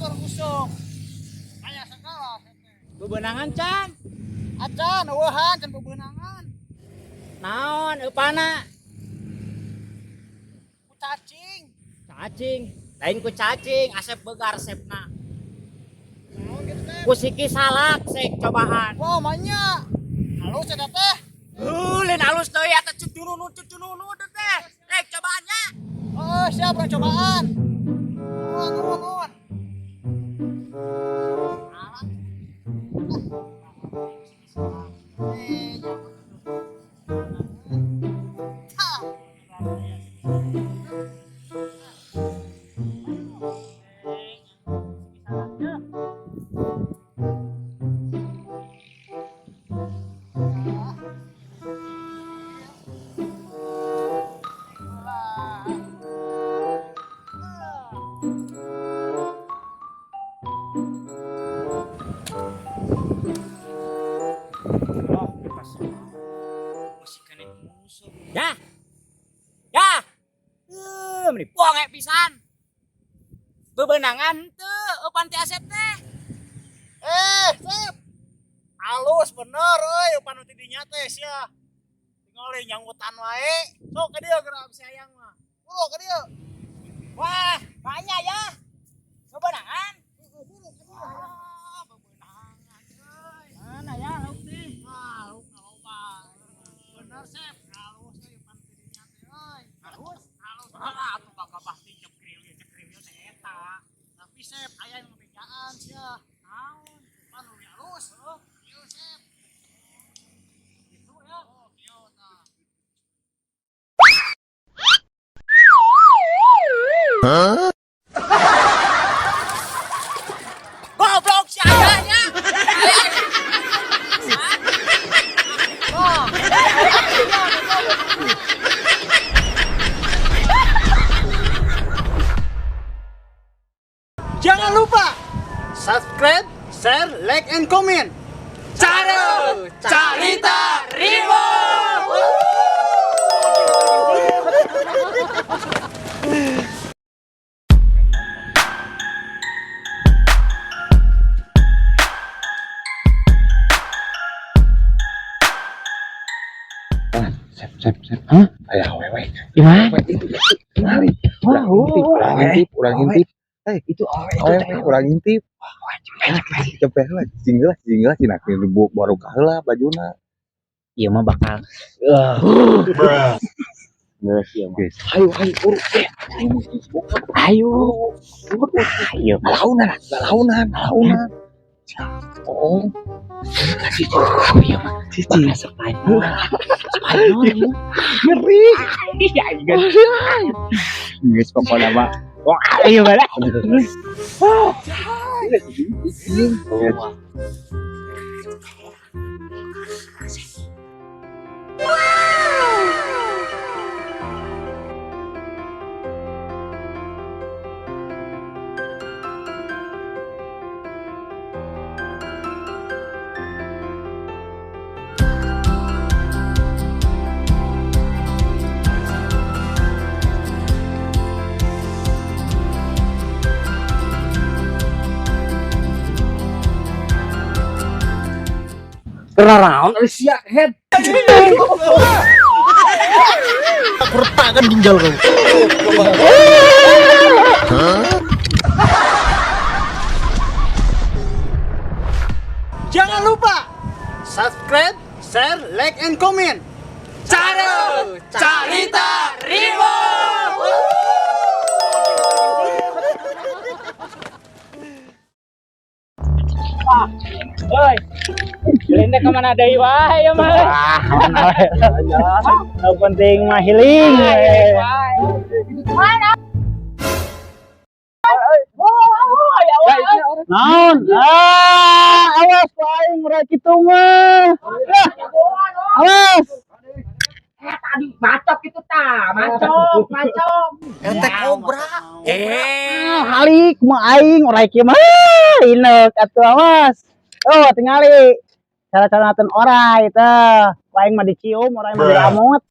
motor busuk. Kayak segala. Bebenangan can. Acan, eueuhan can bebenangan. Naon eupana? Ku cacing. Cacing. Lain ku cacing, asep begar resepna. Naon gitu teh? Ku siki salak sek cobaan. Wow, manya. Halus eta teh. Lain halus deui eta cucununu teh. Rek cobaannya. Oh, siap orang cobaan. Nuhun. Ya. Ya. Meni poe pisan. Bebenangan teu panti asep teh. Sep. Halus bener euy, upan nu tidinya teh sia. Tinggal nyanggutan wae. Sok ka dieu geura abis hayang mah. Buru ka dieu. Wah, banyak ya. Bebenangan. Bebenangan euy. Mana ya lauk teh? Lauk loba. Bener Sep, halus euy upan tidinya teh euy. Halus? Halus. Atuh bakal pasti cekril teh eta. Tapi Sep aya nu bejaan sia. Naon? Upan nu halus. Ieu Sep. Gitu ya. Oh, kieu tah. Goblok si ayahnya. Jangan lupa subscribe, share, like, and comment. Cara Carita Rimo. Sep. Hah? Aya awewe. Gimana? Kemari. Urang intip. Itu Awewe urang intip. Cepet lah, jinglah cina baru kaheula bajuna. Iya mah bakal. Geus ieu mah. Hayu uru. Ayo. Galaunan. Oh. Cici. Spanyol. Ngeri. Iya, Geus pokona mah. ayo bala. Keraraon sia head. Kurtakan ginjal kau. Jangan lupa subscribe, share, like, and comment. Cara Carita Rimo. Oi. Linde kemana deui wae ya mah. Yang penting mah healing. Mana? Naon? Awas paling rek kitu mah. Awas. Tadi macok itu tah, macok. Ente kobra. Halik mah aing urang kieu mah ineuk atuh awas. Oh, tingali. Cara-cara naten orai teh. Aing mah dicium, orai mah diamut.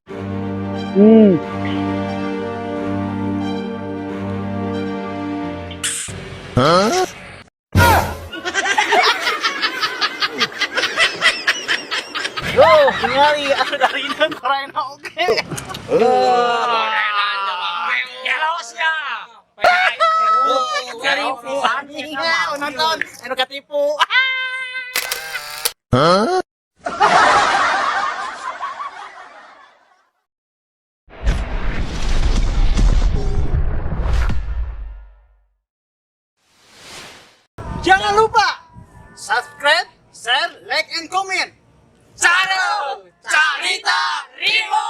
Hah? Ningali anu dari Korea oke. Gelosnya. Katipu anjing nonton anu katipu. Jangan lupa subscribe, share, like, and comment. Carita Rimo.